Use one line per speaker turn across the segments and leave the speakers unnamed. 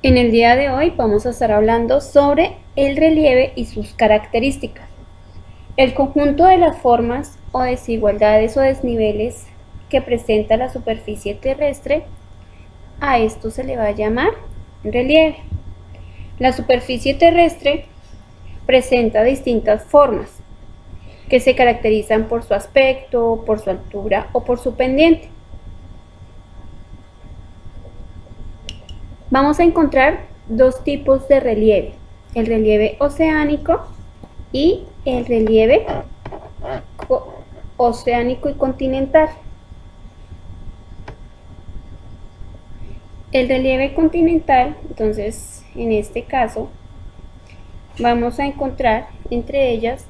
En el día de hoy vamos a estar hablando sobre el relieve y sus características. El conjunto de las formas o desigualdades o desniveles que presenta la superficie terrestre, a esto se le va a llamar relieve. La superficie terrestre presenta distintas formas que se caracterizan por su aspecto, por su altura o por su pendiente. Vamos a encontrar dos tipos de relieve, el relieve oceánico y el relieve oceánico y continental. El relieve continental, entonces, en este caso, vamos a encontrar entre ellas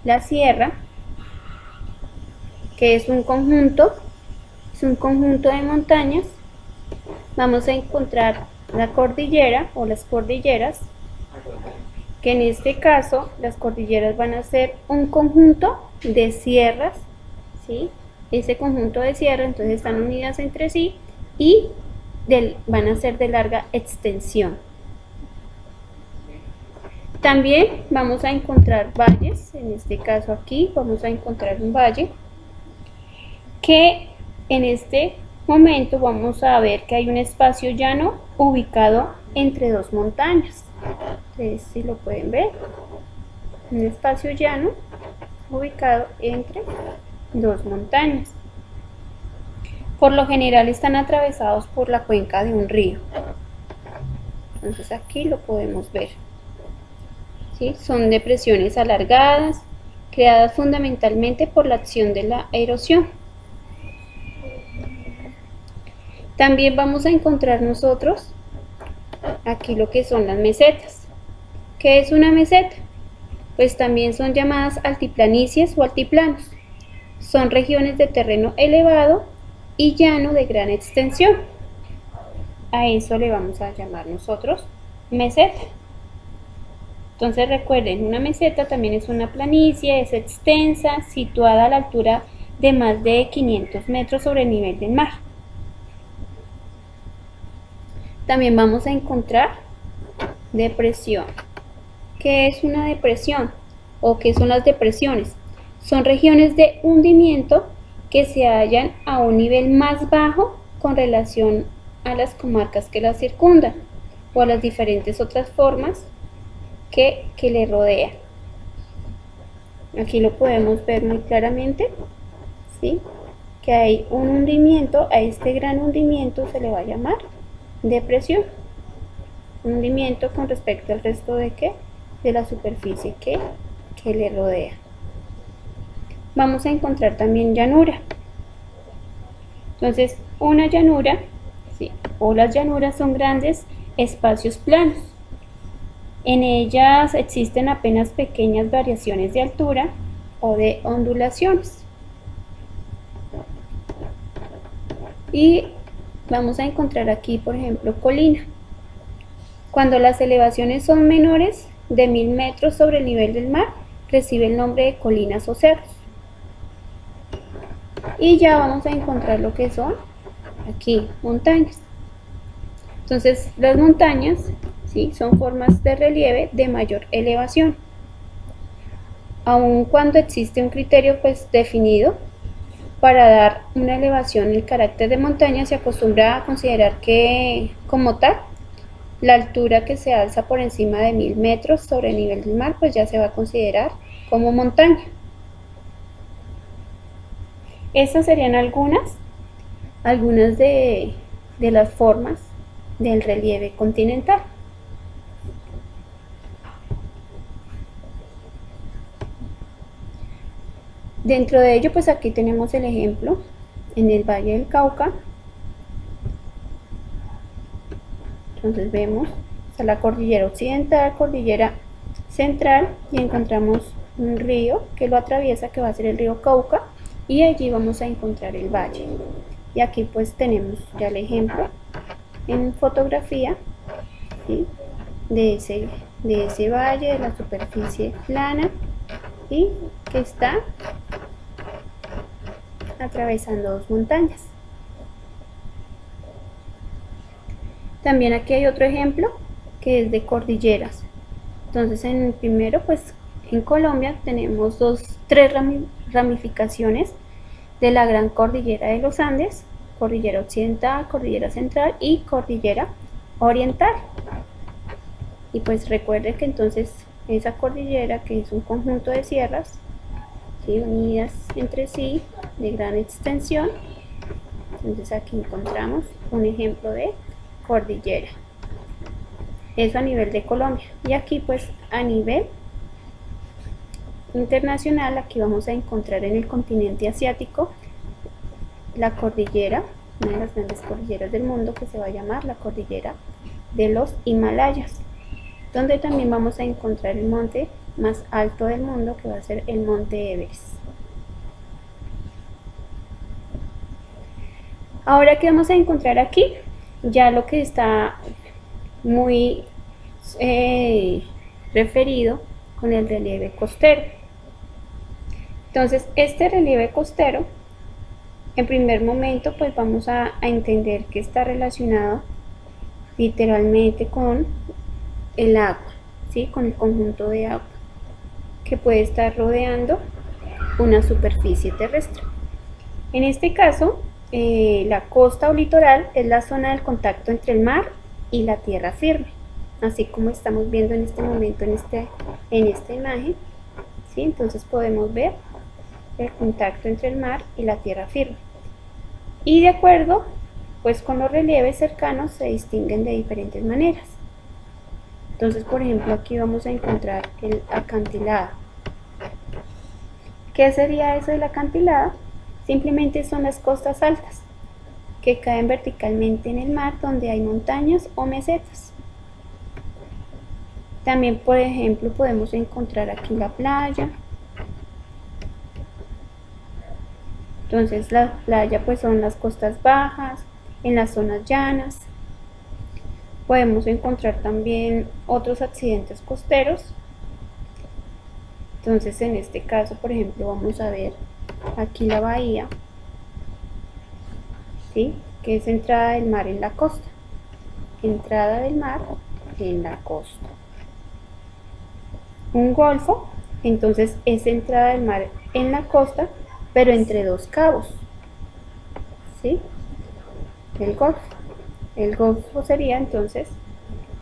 la sierra, que es un conjunto de montañas. Vamos a encontrar la cordillera o las cordilleras, que en este caso las cordilleras van a ser un conjunto de sierras, ¿sí? Ese conjunto de sierras entonces están unidas entre sí y van a ser de larga extensión. También vamos a encontrar valles, en este caso aquí vamos a encontrar un valle que en este momento vamos a ver que hay un espacio llano ubicado entre dos montañas. Entonces, si lo pueden ver, un espacio llano ubicado entre dos montañas. Por lo general están atravesados por la cuenca de un río. Entonces aquí lo podemos ver. ¿Sí? Son depresiones alargadas, creadas fundamentalmente por la acción de la erosión. También vamos a encontrar nosotros aquí lo que son las mesetas. ¿Qué es una meseta? Pues también son llamadas altiplanicies o altiplanos. Son regiones de terreno elevado y llano de gran extensión. A eso le vamos a llamar nosotros meseta. Entonces recuerden, una meseta también es una planicie, es extensa, situada a la altura de más de 500 metros sobre el nivel del mar. También vamos a encontrar depresión. ¿Qué es una depresión? ¿O qué son las depresiones? Son regiones de hundimiento que se hallan a un nivel más bajo con relación a las comarcas que las circundan o a las diferentes otras formas que le rodean. Aquí lo podemos ver muy claramente, ¿sí? Que hay un hundimiento, a este gran hundimiento se le va a llamar depresión. Un hundimiento con respecto al resto de la superficie que le rodea. Vamos a encontrar también llanura. Entonces, una llanura, ¿sí? O las llanuras son grandes espacios planos. En ellas existen apenas pequeñas variaciones de altura o de ondulaciones. Y vamos a encontrar aquí, por ejemplo, colina. Cuando las elevaciones son menores de 1000 metros sobre el nivel del mar, recibe el nombre de colinas o cerros. Y ya vamos a encontrar lo que son aquí montañas. Entonces, las montañas, ¿sí?, son formas de relieve de mayor elevación. Aun cuando existe un criterio pues definido para dar una elevación, el carácter de montaña se acostumbra a considerar que, como tal, la altura que se alza por encima de 1000 metros sobre el nivel del mar, pues ya se va a considerar como montaña. Estas serían algunas de las formas del relieve continental. Dentro de ello, pues aquí tenemos el ejemplo en el Valle del Cauca. Entonces vemos, está la cordillera occidental, cordillera central, y encontramos un río que lo atraviesa, que va a ser el río Cauca, y allí vamos a encontrar el valle. Y aquí pues tenemos ya el ejemplo en fotografía, ¿sí?, de ese valle, de la superficie plana y que está atravesando dos montañas. También aquí hay otro ejemplo que es de cordilleras. Entonces en el primero, pues en Colombia tenemos tres ramificaciones de la gran cordillera de los Andes: cordillera occidental, cordillera central y cordillera oriental. Y pues recuerde que entonces esa cordillera, que es un conjunto de sierras, ¿sí?, unidas entre sí de gran extensión. Entonces aquí encontramos un ejemplo de cordillera. Eso a nivel de Colombia. Y aquí pues a nivel internacional, aquí vamos a encontrar en el continente asiático la cordillera, una de las grandes cordilleras del mundo, que se va a llamar la cordillera de los Himalayas, donde también vamos a encontrar el monte más alto del mundo, que va a ser el monte Everest. Ahora, ¿qué vamos a encontrar aquí? Ya lo que está muy referido con el relieve costero. Entonces, este relieve costero, en primer momento, pues vamos a entender que está relacionado literalmente con el agua, ¿sí?, con el conjunto de agua que puede estar rodeando una superficie terrestre. En este caso, la costa o litoral es la zona del contacto entre el mar y la tierra firme, así como estamos viendo en este momento en esta imagen, ¿sí? Entonces podemos ver el contacto entre el mar y la tierra firme. Y de acuerdo pues con los relieves cercanos se distinguen de diferentes maneras. Entonces, por ejemplo, aquí vamos a encontrar el acantilado. ¿Qué sería eso del acantilado? Simplemente son las costas altas que caen verticalmente en el mar, donde hay montañas o mesetas. También, por ejemplo, podemos encontrar aquí la playa. Entonces la playa pues son las costas bajas, en las zonas llanas. Podemos encontrar también otros accidentes costeros. Entonces en este caso, por ejemplo, vamos a ver aquí la bahía, ¿sí?, que es entrada del mar en la costa. Entrada del mar en la costa. Un golfo, entonces es entrada del mar en la costa, pero entre dos cabos, ¿sí? El golfo. El golfo sería entonces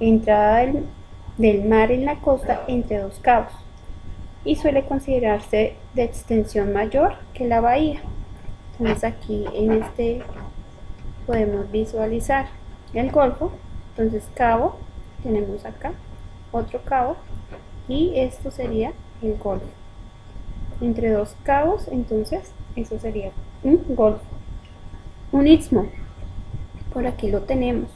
entrada del mar en la costa entre dos cabos, y suele considerarse de extensión mayor que la bahía. Entonces aquí en este podemos visualizar el golfo. Entonces cabo, tenemos acá otro cabo, y esto sería el golfo. Entre dos cabos, entonces eso sería un golfo. Un istmo, por aquí lo tenemos.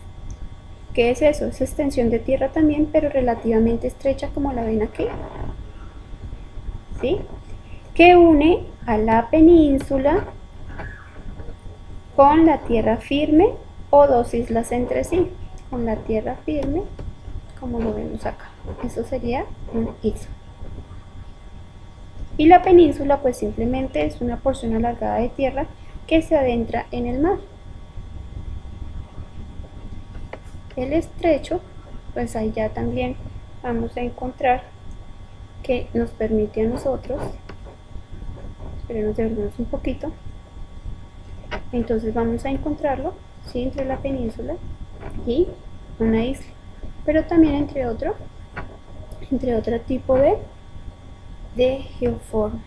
¿Qué es eso? Es extensión de tierra también, pero relativamente estrecha, como la ven aquí, ¿sí?, que une a la península con la tierra firme o dos islas entre sí. Con la tierra firme, como lo vemos acá, eso sería un istmo. Y la península pues simplemente es una porción alargada de tierra que se adentra en el mar. El estrecho, pues ahí ya también vamos a encontrar que nos permite a nosotros, esperemos devolvernos un poquito, entonces vamos a encontrarlo, ¿sí?, entre la península y una isla, pero también entre otro tipo de geoforma.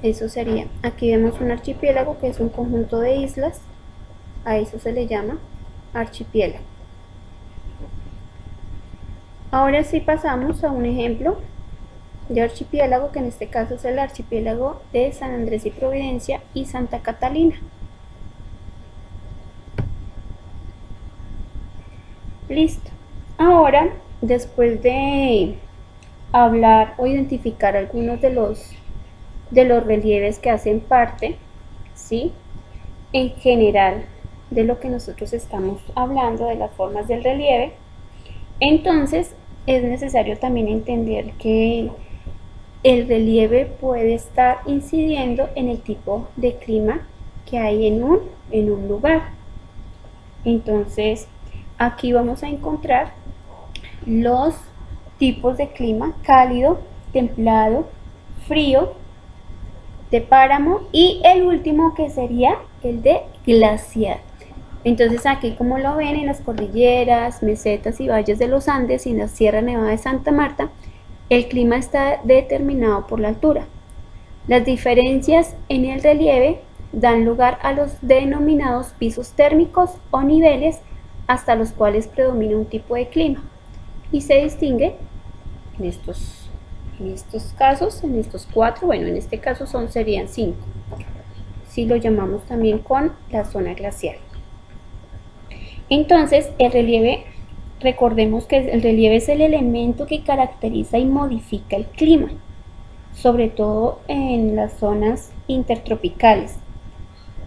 Eso sería, aquí vemos un archipiélago que es un conjunto de islas, a eso se le llama archipiélago. Ahora sí pasamos a un ejemplo de archipiélago, que en este caso es el archipiélago de San Andrés y Providencia y Santa Catalina. Listo. Ahora, después de hablar o identificar algunos de los relieves que hacen parte, ¿sí?, en general de lo que nosotros estamos hablando, de las formas del relieve, entonces es necesario también entender que el relieve puede estar incidiendo en el tipo de clima que hay en un lugar. Entonces aquí vamos a encontrar los tipos de clima: cálido, templado, frío, de páramo, y el último que sería el de glaciar. Entonces aquí, como lo ven, en las cordilleras, mesetas y valles de los Andes y en la Sierra Nevada de Santa Marta, el clima está determinado por la altura. Las diferencias en el relieve dan lugar a los denominados pisos térmicos o niveles hasta los cuales predomina un tipo de clima, y se distingue en estos casos, en estos 4, bueno, en este caso serían 5, si lo llamamos también con la zona glacial. Entonces, el relieve, recordemos que el relieve es el elemento que caracteriza y modifica el clima, sobre todo en las zonas intertropicales.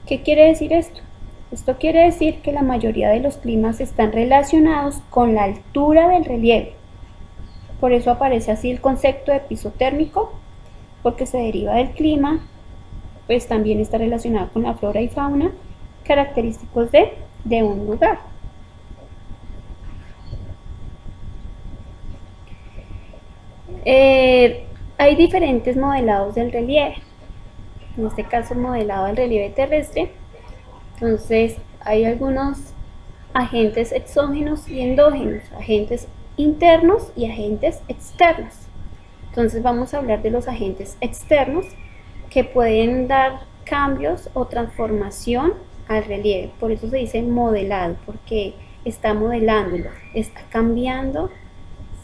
¿Qué quiere decir esto? Esto quiere decir que la mayoría de los climas están relacionados con la altura del relieve. Por eso aparece así el concepto de piso térmico, porque se deriva del clima, pues también está relacionado con la flora y fauna característicos de un lugar. Hay diferentes modelados del relieve. En este caso, el modelado del relieve terrestre. Entonces, hay algunos agentes exógenos y endógenos, agentes internos y agentes externos. Entonces, vamos a hablar de los agentes externos, que pueden dar cambios o transformación al relieve. Por eso se dice modelado, porque está modelándolo, está cambiando,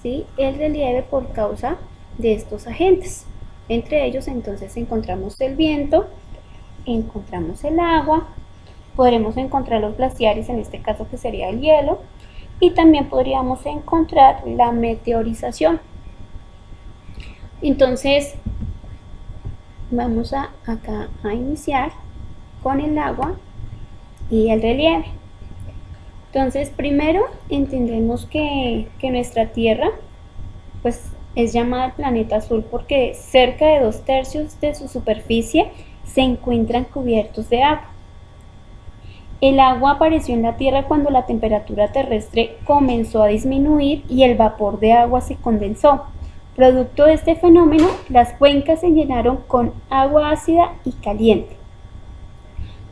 ¿sí?, el relieve por causa de estos agentes. Entre ellos, entonces, encontramos el viento, encontramos el agua, podremos encontrar los glaciares, en este caso que sería el hielo, y también podríamos encontrar la meteorización. Entonces, vamos acá a iniciar con el agua y el relieve. Entonces, primero entendemos que nuestra Tierra, pues, es llamada el planeta azul porque cerca de 2/3 de su superficie se encuentran cubiertos de agua. El agua apareció en la Tierra cuando la temperatura terrestre comenzó a disminuir y el vapor de agua se condensó. Producto de este fenómeno, las cuencas se llenaron con agua ácida y caliente.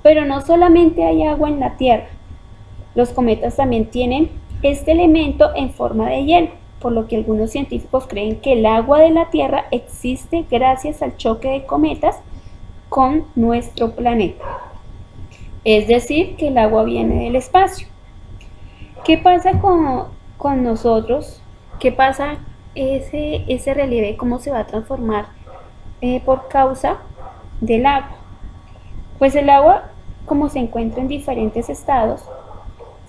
Pero no solamente hay agua en la Tierra, los cometas también tienen este elemento en forma de hielo, por lo que algunos científicos creen que el agua de la Tierra existe gracias al choque de cometas con nuestro planeta. Es decir, que el agua viene del espacio. ¿Qué pasa con nosotros? ¿Qué pasa ese relieve? ¿Cómo se va a transformar por causa del agua? Pues el agua, como se encuentra en diferentes estados,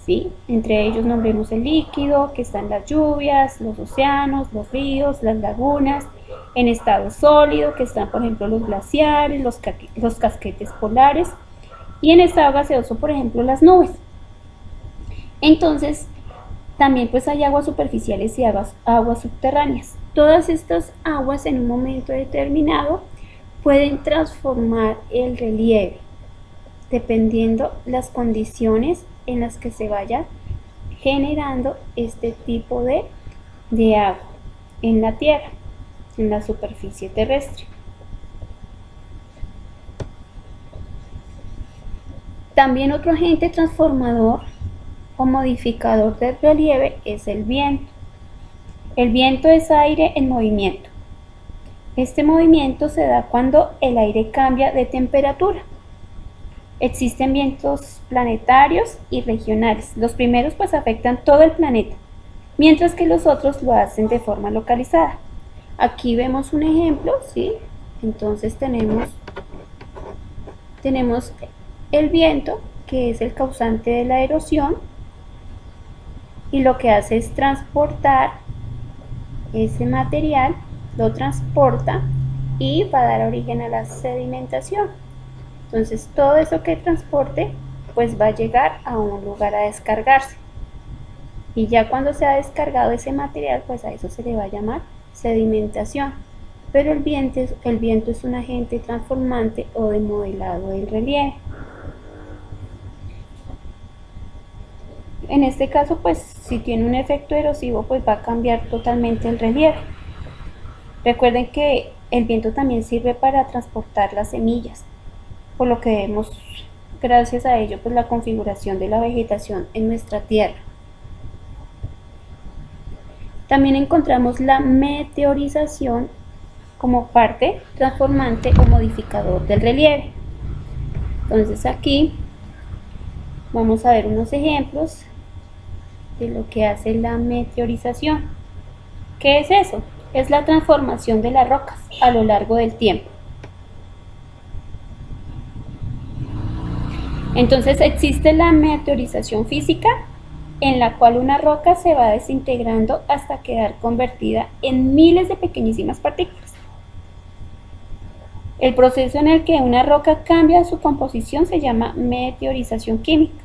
¿sí?, entre ellos nombremos el líquido, que están las lluvias, los océanos, los ríos, las lagunas; en estado sólido, que están, por ejemplo, los glaciares, los casquetes polares; y en estado gaseoso, por ejemplo, las nubes. Entonces, también pues hay aguas superficiales y aguas subterráneas. Todas estas aguas en un momento determinado pueden transformar el relieve, dependiendo las condiciones en las que se vaya generando este tipo de agua en la Tierra, en la superficie terrestre. También otro agente transformador o modificador del relieve es el viento. El viento es aire en movimiento. Este movimiento se da cuando el aire cambia de temperatura. Existen vientos planetarios y regionales. Los primeros pues afectan todo el planeta, mientras que los otros lo hacen de forma localizada. Aquí vemos un ejemplo, ¿sí? Entonces tenemos el viento, que es el causante de la erosión, y lo que hace es transportar ese material, lo transporta y va a dar origen a la sedimentación. Entonces todo eso que transporte pues va a llegar a un lugar a descargarse, y ya cuando se ha descargado ese material, pues a eso se le va a llamar sedimentación. Pero el viento es un agente transformante o de modelado del relieve. En este caso, pues si tiene un efecto erosivo, pues va a cambiar totalmente el relieve. Recuerden que el viento también sirve para transportar las semillas, por lo que vemos, gracias a ello, pues la configuración de la vegetación en nuestra tierra. También encontramos la meteorización como parte transformante o modificador del relieve. Entonces aquí vamos a ver unos ejemplos de lo que hace la meteorización. ¿Qué es eso? Es la transformación de las rocas a lo largo del tiempo. Entonces existe la meteorización física, en la cual una roca se va desintegrando hasta quedar convertida en miles de pequeñísimas partículas. El proceso en el que una roca cambia su composición se llama meteorización química.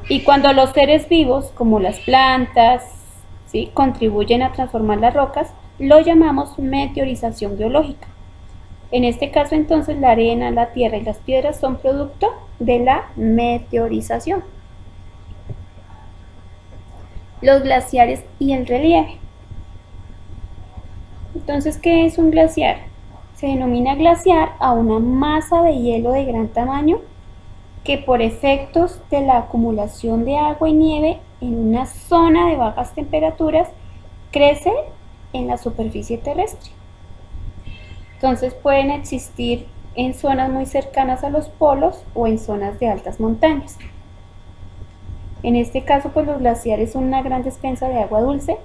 Y cuando los seres vivos, como las plantas, ¿sí?, contribuyen a transformar las rocas, lo llamamos meteorización biológica. En este caso, entonces, la arena, la tierra y las piedras son producto de la meteorización. Los glaciares y el relieve. Entonces, ¿qué es un glaciar? Se denomina glaciar a una masa de hielo de gran tamaño que por efectos de la acumulación de agua y nieve en una zona de bajas temperaturas crece en la superficie terrestre. Entonces pueden existir en zonas muy cercanas a los polos o en zonas de altas montañas. En este caso, pues los glaciares son una gran despensa de agua dulce.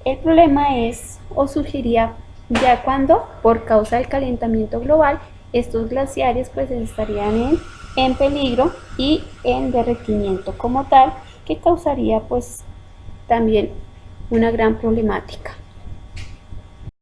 El problema es o surgiría ya cuando, por causa del calentamiento global, estos glaciares pues estarían en peligro y en derretimiento como tal, que causaría pues también una gran problemática.